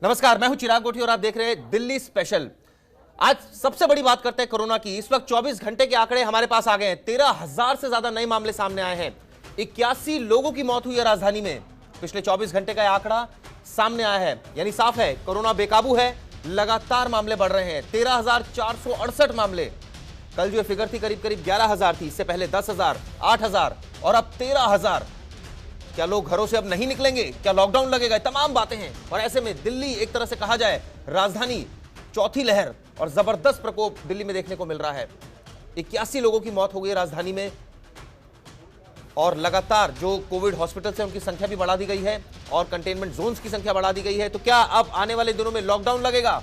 नमस्कार, मैं हूं चिराग गोठी और आप देख रहे हैं दिल्ली स्पेशल। आज सबसे बड़ी बात करते हैं कोरोना की। इस वक्त 24 घंटे के आंकड़े हमारे पास आ गए हैं। 13,000 से ज्यादा नए मामले सामने आए हैं। 81 लोगों की मौत हुई है राजधानी में। पिछले 24 घंटे का आंकड़ा सामने आया है, यानी साफ है कोरोना बेकाबू है। लगातार मामले बढ़ रहे हैं। 13,468 मामले। कल जो फिगर थी करीब करीब 11,000 थी, इससे पहले 10,000, 8,000 और अब 13,000। क्या लोग घरों से अब नहीं निकलेंगे? क्या लॉकडाउन लगेगा? तमाम बातें हैं। और ऐसे में दिल्ली एक तरह से कहा जाए राजधानी चौथी लहर और जबरदस्त प्रकोप दिल्ली में देखने को मिल रहा है। 81 लोगों की मौत हो गई राजधानी में और लगातार जो कोविड हॉस्पिटल है उनकी संख्या भी बढ़ा दी गई है और कंटेनमेंट जोन्स की संख्या बढ़ा दी गई है। तो क्या अब आने वाले दिनों में लॉकडाउन लगेगा?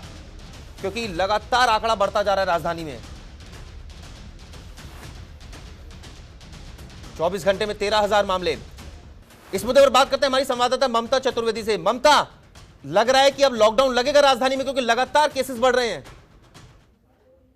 क्योंकि लगातार आंकड़ा बढ़ता जा रहा है राजधानी में। 24 घंटे में 13,000 मामले। इस मुद्दे पर बात करते हैं हमारी संवाददाता ममता चतुर्वेदी से। ममता, लग रहा है कि अब लॉकडाउन लगेगा राजधानी में क्योंकि लगातार केसेस बढ़ रहे हैं।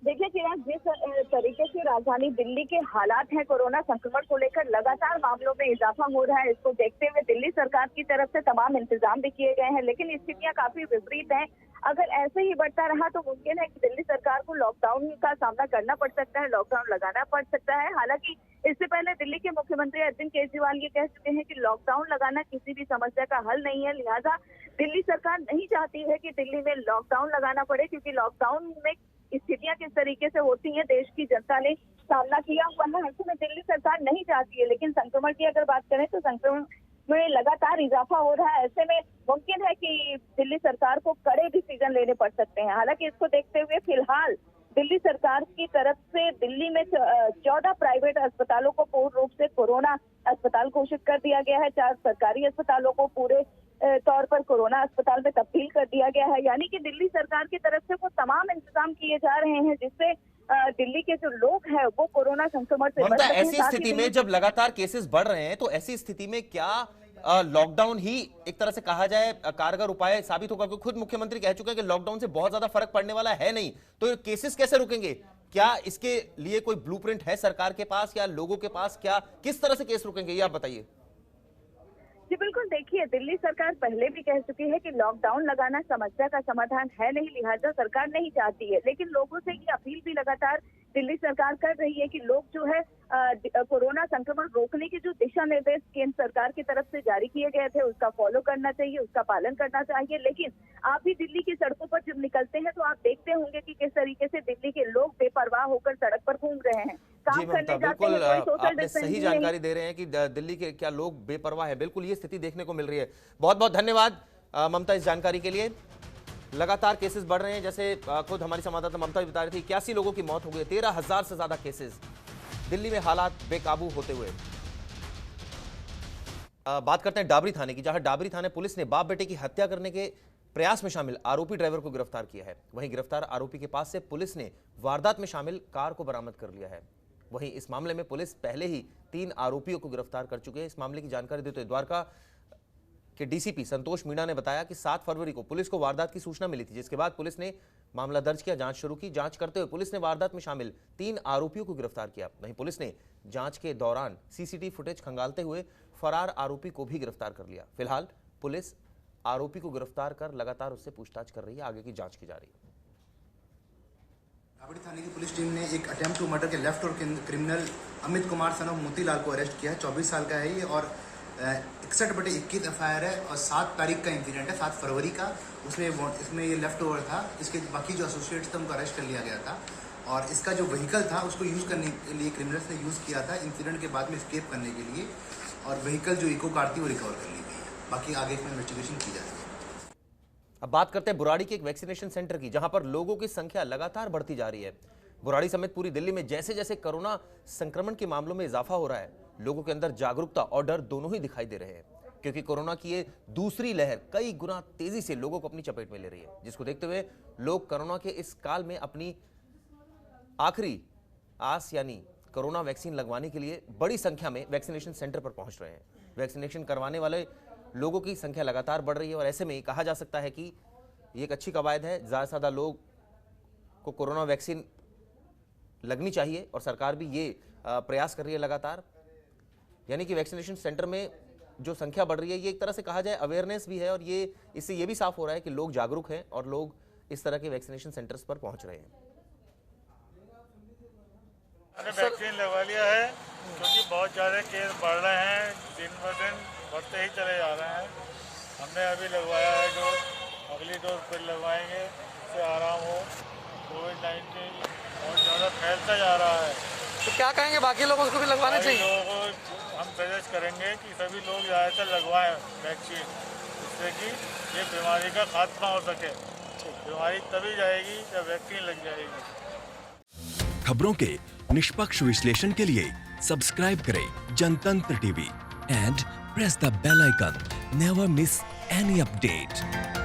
देखिए चिराग, जिस तरीके से राजधानी दिल्ली के हालात हैं कोरोना संक्रमण को लेकर, लगातार मामलों में इजाफा हो रहा है। इसको देखते हुए दिल्ली सरकार की तरफ से तमाम इंतजाम भी किए गए हैं, लेकिन स्थितियां काफी विपरीत हैं। अगर ऐसे ही बढ़ता रहा तो मुमकिन है कि दिल्ली सरकार को लॉकडाउन का सामना करना पड़ सकता है, लॉकडाउन लगाना पड़ सकता है। हालांकि इससे पहले दिल्ली के मुख्यमंत्री अरविंद केजरीवाल ये कह चुके हैं कि लॉकडाउन लगाना किसी भी समस्या का हल नहीं है। लिहाजा दिल्ली सरकार नहीं चाहती है कि दिल्ली में लॉकडाउन लगाना पड़े, क्योंकि लॉकडाउन में स्थितियां किस तरीके से होती हैं देश की जनता ने सामना किया हुआ है। ऐसे में दिल्ली सरकार नहीं चाहती है, लेकिन संक्रमण की अगर बात करें तो संक्रमण में लगातार इजाफा हो रहा है। ऐसे में मुमकिन है कि दिल्ली सरकार को कड़े डिसीजन लेने पड़ सकते हैं। हालांकि इसको देखते हुए फिलहाल दिल्ली सरकार की तरफ से दिल्ली में 14 प्राइवेट अस्पतालों को पूर्ण रूप से कोरोना अस्पताल घोषित कर दिया गया है। 4 सरकारी अस्पतालों को पूरे तौर पर कोरोना अस्पताल में तब्दील कर दिया गया है। यानी कि दिल्ली सरकार की तरफ से वो तमाम इंतजाम किए जा रहे हैं जिससे दिल्ली के जो लोग हैं वो कोरोना संक्रमण से बच सकें। ऐसी स्थिति में जब लगातार केसेस बढ़ रहे हैं तो ऐसी स्थिति में क्या लॉकडाउन ही एक तरह से कहा जाए कारगर उपाय साबित होगा? क्योंकि खुद मुख्यमंत्री कह चुके हैं कि लॉकडाउन से बहुत ज्यादा फर्क पड़ने वाला है नहीं, तो ये केसेस कैसे रुकेंगे? क्या इसके लिए कोई ब्लूप्रिंट है सरकार के पास या लोगों के पास? क्या किस तरह से केस रुकेंगे ये आप बताइए। जी बिल्कुल, देखिए दिल्ली सरकार पहले भी कह चुकी है कि लॉकडाउन लगाना समस्या का समाधान है नहीं, लिहाजा सरकार नहीं चाहती है। लेकिन लोगों से ये अपील भी लगातार दिल्ली सरकार कर रही है कि लोग जो है कोरोना संक्रमण रोकने के जो दिशा निर्देश केंद्र सरकार की तरफ से जारी किए गए थे उसका फॉलो करना चाहिए, उसका पालन करना चाहिए। लेकिन आप भी दिल्ली की सड़कों पर जब निकलते हैं तो आप देखते होंगे कि किस तरीके से दिल्ली के लोग बेपरवाह होकर सड़क पर घूम रहे हैं, काम करने जाते हैं, कोई सोशल आपने डिस्टेंसिंग सही जानकारी दे रहे हैं कि दिल्ली के क्या लोग बेपरवाह है। बिल्कुल ये स्थिति देखने को मिल रही है। बहुत बहुत धन्यवाद ममता इस जानकारी के लिए। लगातार केसेस बढ़ रहे हैं, जैसे खुद हमारी संवाददाता ममता भी बता रही थी। 81 लोगों की मौत हो गई। 13,000 से ज्यादा केसेस। दिल्ली में हालात बेकाबू होते हुए बात करते हैं डाबरी थाने की, जहां डाबरी थाने पुलिस ने बाप बेटे की हत्या करने के प्रयास में शामिल आरोपी ड्राइवर को गिरफ्तार किया है। वहीं गिरफ्तार आरोपी के पास से पुलिस ने वारदात में शामिल कार को बरामद कर लिया है। वहीं इस मामले में पुलिस पहले ही 3 आरोपियों को गिरफ्तार कर चुके हैं। इस मामले की जानकारी देते हुए द्वारका के डीसीपी संतोष मीणा ने बताया कि 7 फरवरी को पुलिस को वारदात की सूचना मिली थी, जिसके बाद पुलिस ने मामला दर्ज किया, जांच शुरू की। जांच करते हुए पुलिस ने वारदात में शामिल 3 आरोपियों को गिरफ्तार किया। वहीं पुलिस ने जांच के दौरान सीसीटीवी फुटेज खंगालते हुए फरार आरोपी को भी गिरफ्तार कर लिया। फिलहाल पुलिस आरोपी को गिरफ्तार कर लगातार उससे पूछताछ कर रही है, आगे की जांच की जा रही है। डाबरी थाने की पुलिस टीम ने एक अटेम्प्ट टू मर्डर के लेफ्ट और criminal Amit Kumar son of Motilal को अरेस्ट किया है। 24 साल का है ये और 61/21 एफआईआर है और 7 तारीख का इंसिडेंट है, 7 फरवरी का। इसमें ये लेफ्ट ओवर था। इसके बाकी जो एसोसिएट्स थे उनको अरेस्ट कर लिया गया था और इसका जो व्हीकल था उसको यूज़ करने के लिए क्रिमिनल्स ने यूज़ किया था इंसिडेंट के बाद में एस्केप करने के लिए, और व्हीकल जो इको कार थी वो रिकवर कर ली गई है। बाकी आगे इसमें इन्वेस्टिगेशन की जा रही है। अब बात करते हैं बुराड़ी के एक वैक्सीनेशन सेंटर की, जहां पर लोगों की संख्या लगातार बढ़ती जा रही है। बुराड़ी समेत पूरी दिल्ली में जैसे जैसे कोरोना संक्रमण के मामलों में इजाफा हो रहा है, लोगों के अंदर जागरूकता और डर दोनों ही दिखाई दे रहे हैं, क्योंकि कोरोना की ये दूसरी लहर कई गुना तेजी से लोगों को अपनी चपेट में ले रही है, जिसको देखते हुए लोग कोरोना के इस काल में अपनी आखिरी आस यानी कोरोना वैक्सीन लगवाने के लिए बड़ी संख्या में वैक्सीनेशन सेंटर पर पहुंच रहे हैं। वैक्सीनेशन करवाने वाले लोगों की संख्या लगातार बढ़ रही है और ऐसे में कहा जा सकता है कि ये एक अच्छी कवायद है। ज़्यादा से ज़्यादा लोग को कोरोना वैक्सीन लगनी चाहिए और सरकार भी ये प्रयास कर रही है लगातार, यानी कि वैक्सीनेशन सेंटर में जो संख्या बढ़ रही है, ये एक तरह से कहा जाए अवेयरनेस भी है, और ये इससे ये भी साफ हो रहा है कि लोग जागरूक हैं और लोग इस तरह के वैक्सीनेशन सेंटर्स पर पहुंच रहे हैं। मैंने वैक्सीन लगवा लिया है क्योंकि बहुत ज़्यादा केस बढ़ रहे हैं, दिन ब दिन बढ़ते ही चले जा रहे हैं। हमने अभी लगवाया है डोज, अगली डोज फिर लगवाएंगे, इससे आराम हो। कोविड-19 बहुत ज़्यादा फैलता जा रहा है, तो क्या कहेंगे बाकी लोगों को भी लगवाने सभी चाहिए? लोगों को हम सजेस्ट करेंगे कि सभी लोग ज़्यादातर लगवाएं वैक्सीन, जिससे कि ये बीमारी का खात्मा हो सके। बीमारी तभी जाएगी जब वैक्सीन लग जाएगी। खबरों के निष्पक्ष विश्लेषण के लिए सब्सक्राइब करें Janatantra TV and press the bell icon. Never miss any update.